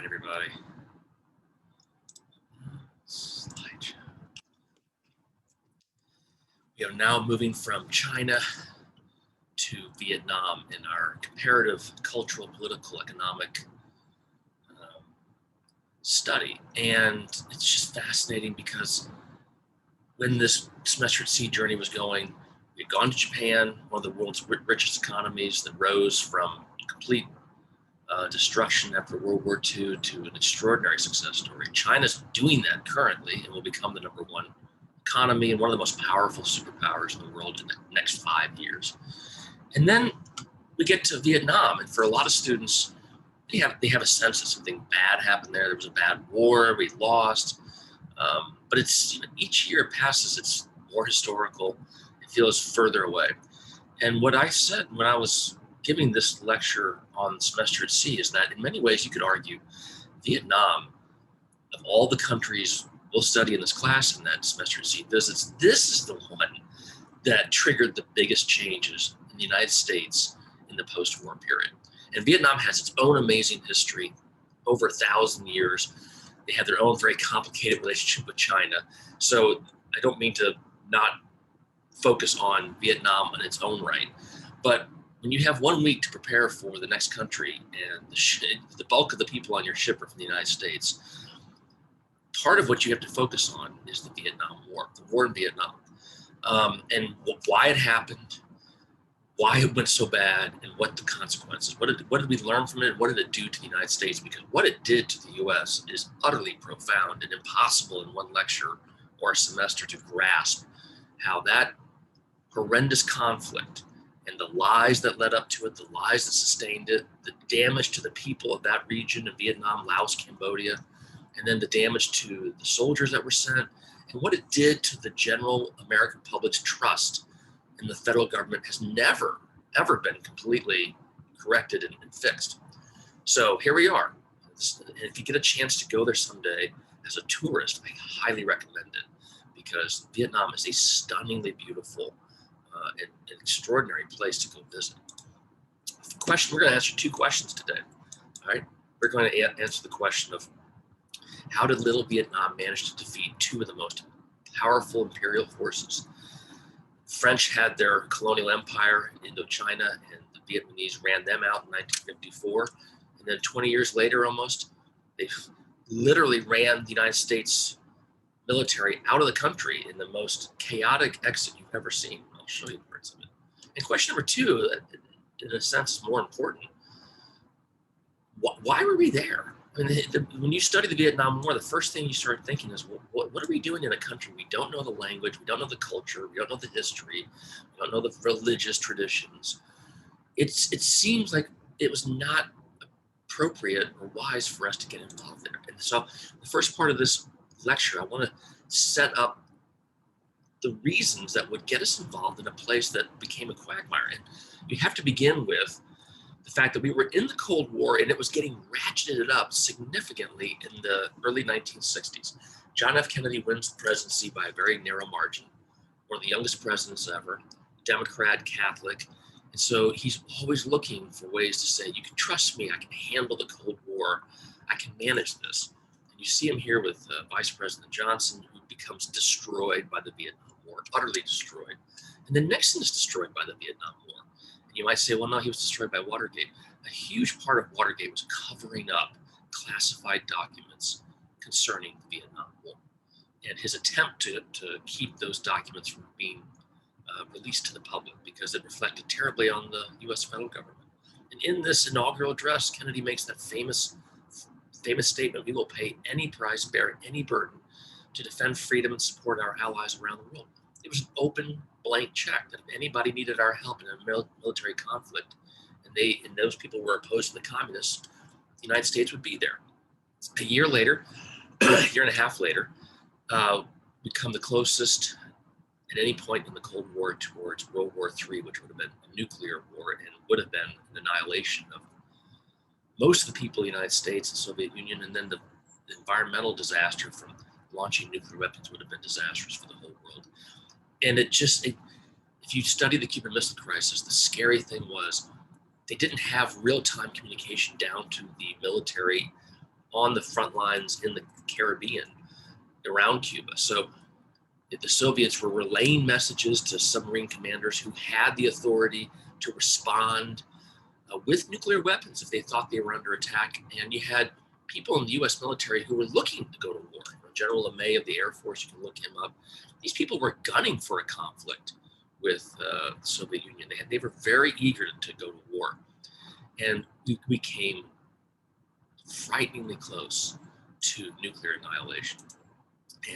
right, everybody. Slideshow. We are now moving from China to Vietnam in our comparative cultural, political, economic study. And it's just fascinating because when this semester at sea journey was going, we'd gone to Japan, one of the world's richest economies that rose from complete destruction after World War II to an extraordinary success story. China's doing that currently and will become the #1 economy and one of the most powerful superpowers in the world in the next 5 years. And then we get to Vietnam, and for a lot of students, they have a sense that something bad happened there. There was a bad war, we lost. But it's each year it passes, it's more historical. It feels further away. And what I said when I was giving this lecture on semester at sea is that in many ways you could argue Vietnam, of all the countries we'll study in this class and that semester at sea visits, this is the one that triggered the biggest changes in the United States in the post-war period. And Vietnam has its own amazing history, over 1,000 years. They have their own very complicated relationship with China. So I don't mean to not focus on Vietnam on its own right, but when you have 1 week to prepare for the next country and the bulk of the people on your ship are from the United States, part of what you have to focus on is the Vietnam War, the war in Vietnam, and why it happened, why it went so bad, and what the consequences. What did we learn from it? What did it do to the United States? Because what it did to the U.S. is utterly profound and impossible in one lecture or a semester to grasp how that horrendous conflict and the lies that led up to it, the lies that sustained it, the damage to the people of that region of Vietnam, Laos, Cambodia, and then the damage to the soldiers that were sent, and what it did to the general American public's trust in the federal government has never, ever been completely corrected and fixed. So here we are. And if you get a chance to go there someday as a tourist, I highly recommend it because Vietnam is a stunningly beautiful and extraordinary place to go visit. We're going to answer 2 questions today. All right, we're going to answer the question of how did little Vietnam manage to defeat 2 of the most powerful imperial forces? French had their colonial empire in Indochina, and the Vietnamese ran them out in 1954. And then 20 years later, almost, they literally ran the United States military out of the country in the most chaotic exit you've ever seen. I'll show you parts of it. And question number 2, in a sense, is more important. Why were we there? I mean, when you study the Vietnam War, the first thing you start thinking is, what are we doing in a country? We don't know the language, we don't know the culture, we don't know the history, we don't know the religious traditions. It seems like it was not appropriate or wise for us to get involved there. And so the first part of this lecture, I want to set up the reasons that would get us involved in a place that became a quagmire. And you have to begin with the fact that we were in the Cold War and it was getting ratcheted up significantly in the early 1960s. John F. Kennedy wins the presidency by a very narrow margin, one of the youngest presidents ever, Democrat, Catholic. And so he's always looking for ways to say, you can trust me, I can handle the Cold War, I can manage this. And you see him here with Vice President Johnson, who becomes destroyed by the Vietnam War, utterly destroyed. And then Nixon is destroyed by the Vietnam War. You might say, well, no, he was destroyed by Watergate. A huge part of Watergate was covering up classified documents concerning the Vietnam War and his attempt to keep those documents from being released to the public because it reflected terribly on the U.S. federal government. And in this inaugural address, Kennedy makes that famous statement, we will pay any price, bear any burden to defend freedom and support our allies around the world. It was an open, blank check that if anybody needed our help in a military conflict and those people were opposed to the communists, the United States would be there. A year later, a year and a half later, we come the closest at any point in the Cold War towards World War III, which would have been a nuclear war and would have been an annihilation of most of the people of the United States and Soviet Union, and then the environmental disaster from launching nuclear weapons would have been disastrous for the whole world. And if you study the Cuban Missile Crisis, the scary thing was they didn't have real-time communication down to the military on the front lines in the Caribbean around Cuba. So the Soviets were relaying messages to submarine commanders who had the authority to respond with nuclear weapons if they thought they were under attack. And you had people in the U.S. military who were looking to go to war. General LeMay of the Air Force, you can look him up. These people were gunning for a conflict with the Soviet Union. They were very eager to go to war. And we came frighteningly close to nuclear annihilation.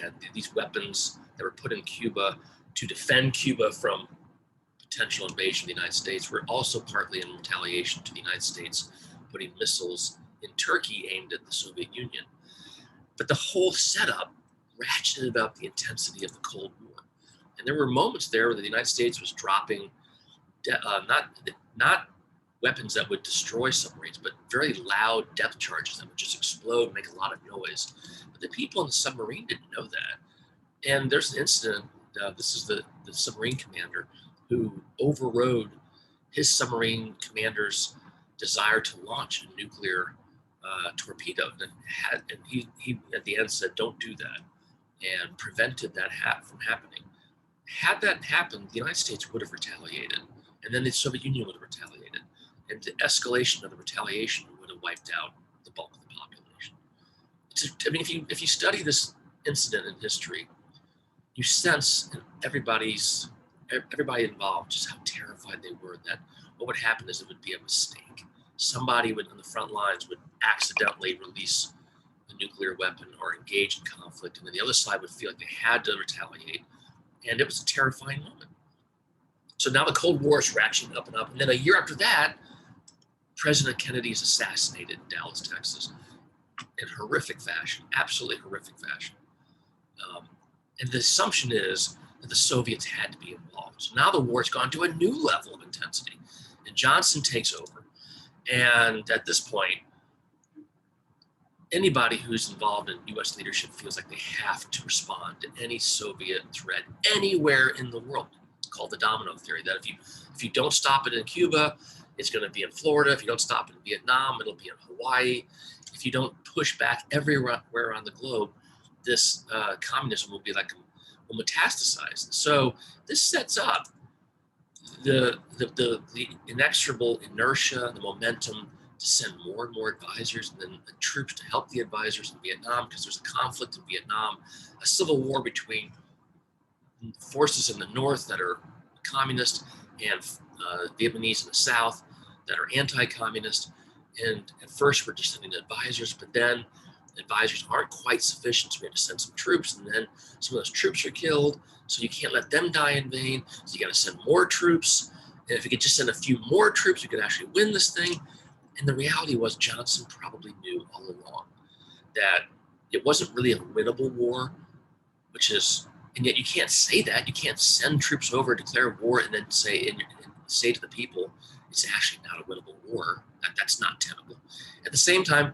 And these weapons that were put in Cuba to defend Cuba from potential invasion of the United States were also partly in retaliation to the United States putting missiles in Turkey aimed at the Soviet Union. But the whole setup ratcheted up the intensity of the Cold War. And there were moments there where the United States was dropping not weapons that would destroy submarines, but very loud depth charges that would just explode and make a lot of noise. But the people in the submarine didn't know that. And there's an incident, this is the submarine commander who overrode his submarine commander's desire to launch a nuclear torpedo. And he at the end said, don't do that, and prevented that from happening. Had that happened, the United States would have retaliated, and then the Soviet Union would have retaliated. And the escalation of the retaliation would have wiped out the bulk of the population. I mean, if you study this incident in history, you sense in everybody involved just how terrified they were that what would happen is it would be a mistake. Somebody on the front lines would accidentally release a nuclear weapon or engage in conflict, and then the other side would feel like they had to retaliate, and it was a terrifying moment. So now the Cold War is ratcheting up and up, and then a year after that, President Kennedy is assassinated in Dallas, Texas, in horrific fashion, absolutely horrific fashion. And the assumption is that the Soviets had to be involved. So now the war's gone to a new level of intensity, and Johnson takes over. And at this point, anybody who's involved in U.S. leadership feels like they have to respond to any Soviet threat anywhere in the world. It's called the domino theory, that if you don't stop it in Cuba, it's going to be in Florida. If you don't stop it in Vietnam, it'll be in Hawaii. If you don't push back everywhere around the globe, this communism will will metastasize. So this sets up the inexorable inertia, the momentum to send more and more advisors, and then the troops to help the advisors in Vietnam, because there's a conflict in Vietnam, a civil war between forces in the north that are communist and Vietnamese in the south that are anti-communist. And at first we're just sending advisors, but then advisors aren't quite sufficient, so we have to send some troops, and then some of those troops are killed, so you can't let them die in vain, so you got to send more troops. And if you could just send a few more troops, you could actually win this thing. And the reality was Johnson probably knew all along that it wasn't really a winnable war, and yet you can't say that. You can't send troops over, declare war, and then say to the people, it's actually not a winnable war. That's not tenable. At the same time,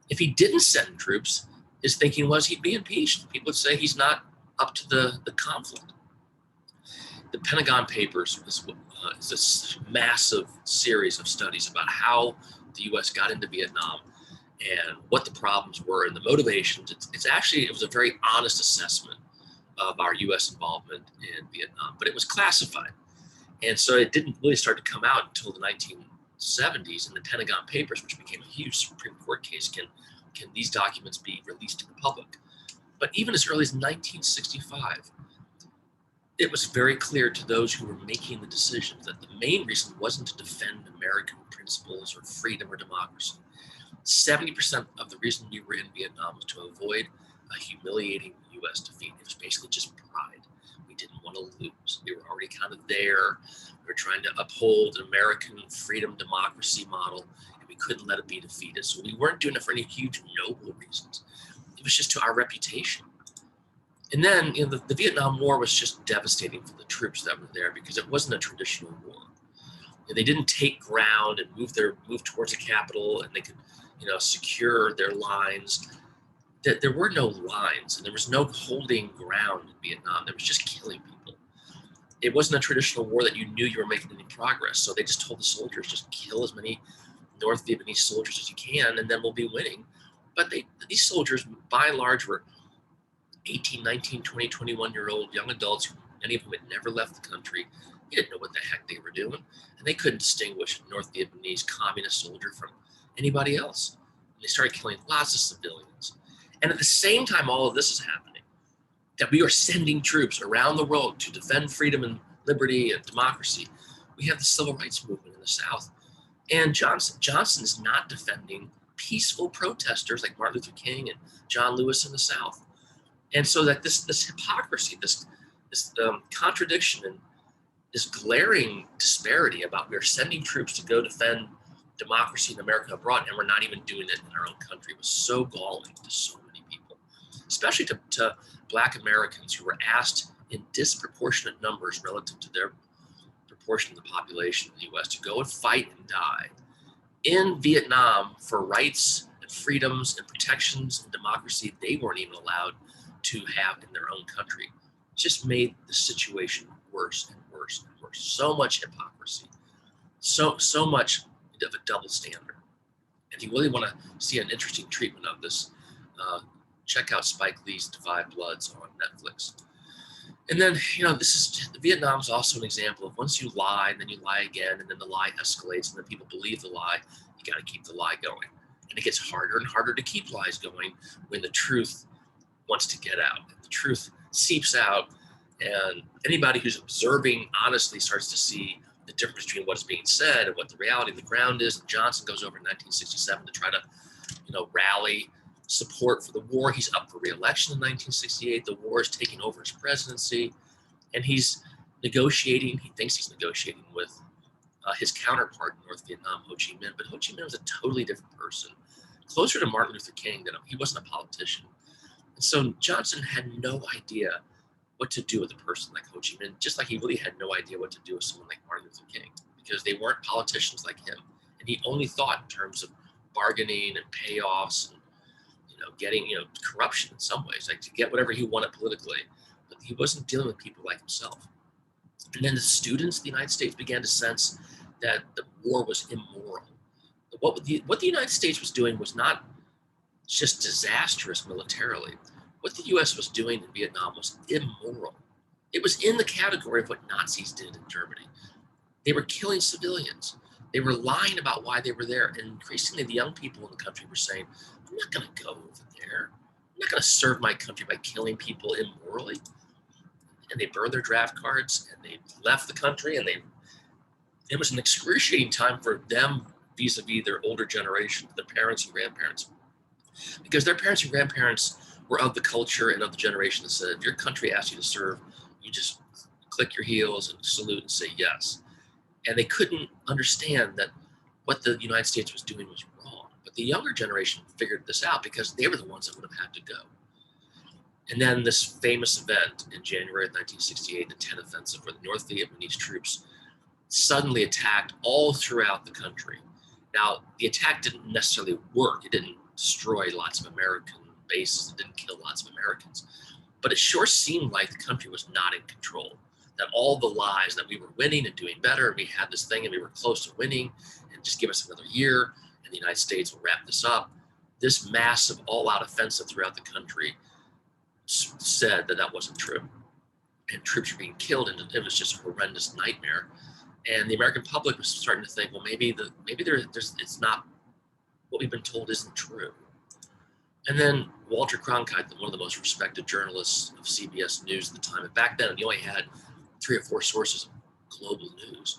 if he didn't send troops, his thinking was he'd be impeached. People would say he's not up to the conflict. The Pentagon Papers is this massive series of studies about how the U.S. got into Vietnam and what the problems were and the motivations. It was a very honest assessment of our U.S. involvement in Vietnam, but it was classified. And so it didn't really start to come out until the 1970s in the Pentagon Papers, which became a huge Supreme Court case. Can these documents be released to the public? But even as early as 1965, it was very clear to those who were making the decisions that the main reason wasn't to defend American principles or freedom or democracy. 70% of the reason we were in Vietnam was to avoid a humiliating U.S. defeat. It was basically just pride. We didn't want to lose. We were already kind of there. We were trying to uphold an American freedom democracy model, and we couldn't let it be defeated. So we weren't doing it for any huge noble reasons. It was just to our reputation. And then the Vietnam War was just devastating for the troops that were there because it wasn't a traditional war. They didn't take ground and move towards the capital, and they could secure their lines. There were no lines, and there was no holding ground in Vietnam. There was just killing people. It wasn't a traditional war that you knew you were making any progress. So they just told the soldiers, just kill as many North Vietnamese soldiers as you can, and then we'll be winning. But these soldiers, by and large, were 18, 19, 20, 21-year-old young adults. Many of them had never left the country. They didn't know what the heck they were doing. And they couldn't distinguish a North Vietnamese communist soldier from anybody else. And they started killing lots of civilians. And at the same time all of this is happening, that we are sending troops around the world to defend freedom and liberty and democracy, we have the civil rights movement in the South. And Johnson is not defending peaceful protesters like Martin Luther King and John Lewis in the South. And so that this hypocrisy, this contradiction, and this glaring disparity about we are sending troops to go defend democracy in America abroad, and we're not even doing it in our own country, was so galling to so many people, especially to Black Americans who were asked in disproportionate numbers relative to their proportion of the population in the U.S. to go and fight and die in Vietnam for rights and freedoms and protections and democracy they weren't even allowed to have in their own country. It just made the situation worse and worse and worse. So much hypocrisy, so much of a double standard. If you really want to see an interesting treatment of this, check out Spike Lee's Divide Bloods on Netflix. And then, Vietnam's also an example of once you lie, and then you lie again, and then the lie escalates, and then people believe the lie. You got to keep the lie going. And it gets harder and harder to keep lies going when the truth wants to get out. And the truth seeps out, and anybody who's observing honestly starts to see the difference between what's being said and what the reality of the ground is. And Johnson goes over in 1967 to try to, rally support for the war. He's up for re-election in 1968. The war is taking over his presidency, and he's negotiating. He thinks he's negotiating with his counterpart in North Vietnam, Ho Chi Minh. But Ho Chi Minh was a totally different person, closer to Martin Luther King than he wasn't a politician. And so Johnson had no idea what to do with a person like Ho Chi Minh, just like he really had no idea what to do with someone like Martin Luther King, because they weren't politicians like him. And he only thought in terms of bargaining and payoffs and, getting, corruption in some ways, like to get whatever he wanted politically. But he wasn't dealing with people like himself. And then the students of the United States began to sense that the war was immoral. What the United States was doing was not just disastrous militarily. What the U.S. was doing in Vietnam was immoral. It was in the category of what Nazis did in Germany. They were killing civilians. They were lying about why they were there. And increasingly, the young people in the country were saying, I'm not going to go over there. I'm not going to serve my country by killing people immorally. And they burned their draft cards, and they left the country, and it was an excruciating time for them vis-a-vis their older generation, their parents and grandparents. Because their parents and grandparents were of the culture and of the generation that said, if your country asks you to serve, you just click your heels and salute and say yes. And they couldn't understand that what the United States was doing was wrong. But the younger generation figured this out because they were the ones that would have had to go. And then this famous event in January of 1968, the Tet Offensive, where the North Vietnamese troops suddenly attacked all throughout the country. Now, the attack didn't necessarily work. It didn't destroy lots of American bases. It didn't kill lots of Americans. But it sure seemed like the country was not in control, that all the lies that we were winning and doing better, and we had this thing and we were close to winning, and just give us another year, and the United States will wrap this up. This massive all-out offensive throughout the country said that wasn't true. And troops were being killed, and it was just a horrendous nightmare. And the American public was starting to think, well, maybe it's not, what we've been told isn't true. And then Walter Cronkite, one of the most respected journalists of CBS News at the time, and back then you only had 3 or 4 sources of global news,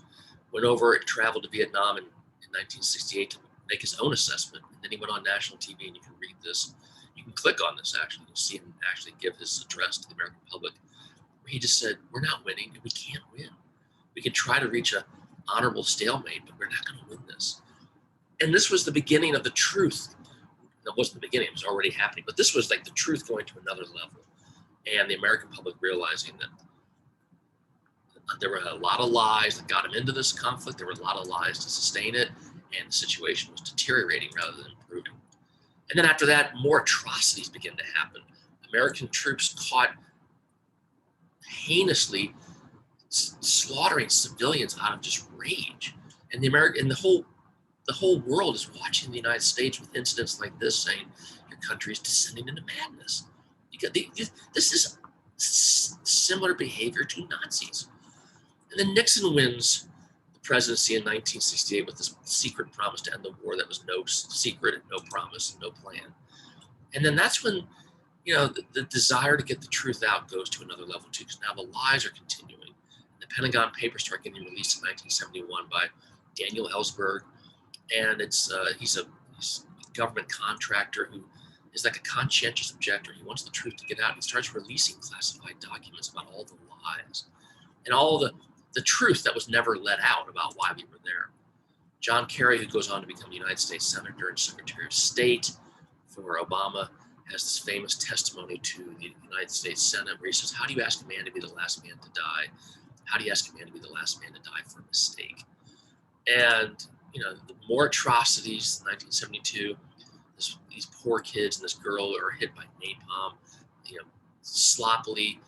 went over and traveled to Vietnam in 1968 to make his own assessment. And then he went on national TV, and you can read this. You can click on this, actually. You'll see him actually give his address to the American public, where he just said, we're not winning, and we can't win. We can try to reach an honorable stalemate, but we're not going to win this. And this was the beginning of the truth. It wasn't the beginning, it was already happening, but this was like the truth going to another level. And the American public realizing that there were a lot of lies that got him into this conflict. There were a lot of lies to sustain it, and the situation was deteriorating rather than improving. And then after that, more atrocities began to happen. American troops caught heinously slaughtering civilians out of just rage. And the whole world is watching the United States with incidents like this, saying, country is descending into madness. This is similar behavior to Nazis. And then Nixon wins the presidency in 1968 with this secret promise to end the war that was no secret, no promise, no plan. And then that's when, the desire to get the truth out goes to another level too, because now the lies are continuing. The Pentagon Papers start getting released in 1971 by Daniel Ellsberg, and he's a government contractor who is like a conscientious objector. He wants the truth to get out. He starts releasing classified documents about all the lies and all the truth that was never let out about why we were there. John Kerry, who goes on to become the United States Senator and Secretary of State for Obama, has this famous testimony to the United States Senate where he says, how do you ask a man to be the last man to die? How do you ask a man to be the last man to die for a mistake? And, the more atrocities, 1972, these poor kids and this girl are hit by napalm, sloppily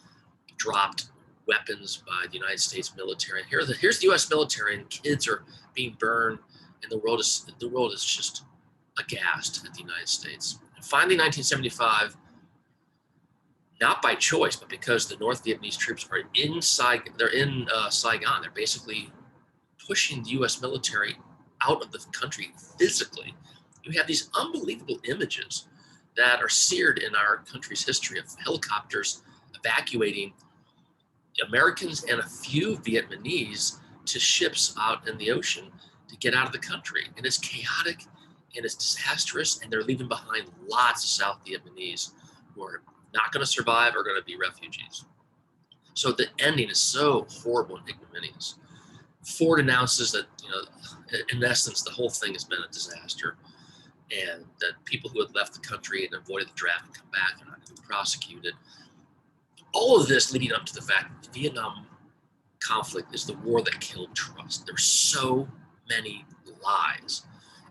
dropped weapons by the United States military. And here's the U.S. military, and kids are being burned, and the world is just aghast at the United States. And finally, 1975, not by choice, but because the North Vietnamese troops are in Saigon. They're basically pushing the U.S. military out of the country physically. You have these unbelievable images that are seared in our country's history of helicopters evacuating Americans and a few Vietnamese to ships out in the ocean to get out of the country. And it's chaotic and it's disastrous, and they're leaving behind lots of South Vietnamese who are not going to survive or going to be refugees. So the ending is so horrible and ignominious. Ford announces that, in essence, the whole thing has been a disaster, and that people who had left the country and avoided the draft and come back are not going to be prosecuted. All of this leading up to the fact that the Vietnam conflict is the war that killed trust. There's so many lies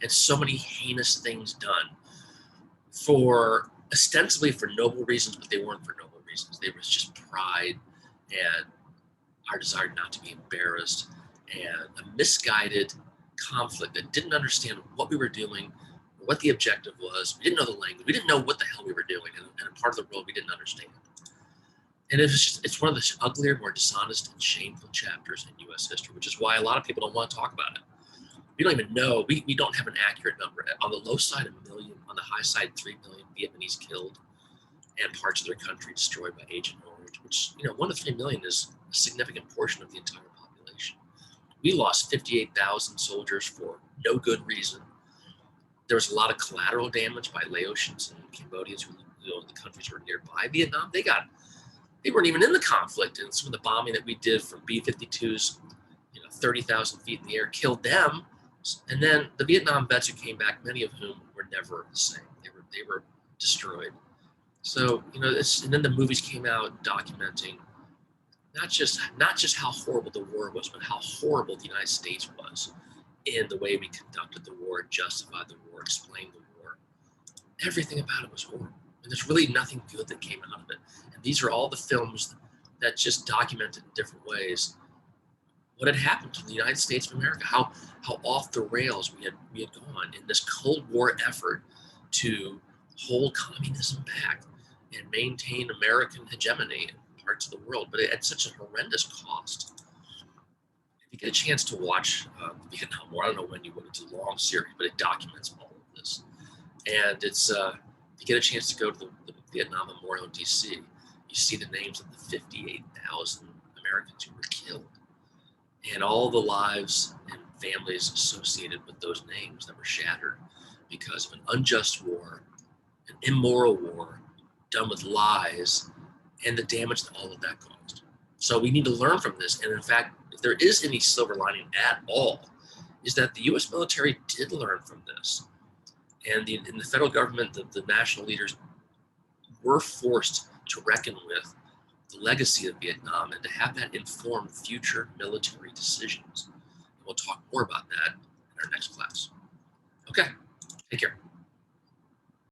and so many heinous things done ostensibly for noble reasons, but they weren't for noble reasons. They was just pride and our desire not to be embarrassed, and a misguided conflict that didn't understand what we were doing, or what the objective was. We didn't know the language. We didn't know what the hell we were doing, and a part of the world we didn't understand. And it's one of the uglier, more dishonest, and shameful chapters in U.S. history, which is why a lot of people don't want to talk about it. We don't even know. We don't have an accurate number. On the low side, 1 million. On the high side, 3 million Vietnamese killed and parts of their country destroyed by Agent Orange, which, 1 to 3 million is a significant portion of the entire population. We lost 58,000 soldiers for no good reason. There was a lot of collateral damage by Laotians and Cambodians who, the countries were nearby Vietnam. They weren't even in the conflict, and some of the bombing that we did from B-52s, 30,000 feet in the air, killed them. And then the Vietnam vets who came back, many of whom were never the same. They were destroyed. So, and then the movies came out documenting not just how horrible the war was, but how horrible the United States was in the way we conducted the war, justified the war, explained the war. Everything about it was horrible. And there's really nothing good that came out of it. And these are all the films that just documented in different ways what had happened to the United States of America, how off the rails we had gone in this Cold War effort to hold communism back and maintain American hegemony in parts of the world, but at such a horrendous cost. If you get a chance to watch the Vietnam War, I don't know when you would, it's a long series, but it documents all of this. And it's, you get a chance to go to the Vietnam Memorial in DC, you see the names of the 58,000 Americans who were killed, and all the lives and families associated with those names that were shattered because of an unjust war, an immoral war done with lies, and the damage that all of that caused. So we need to learn from this. And in fact, if there is any silver lining at all, is that the U.S. military did learn from this. And in the federal government, the national leaders were forced to reckon with the legacy of Vietnam and to have that inform future military decisions. We'll talk more about that in our next class. Okay, take care.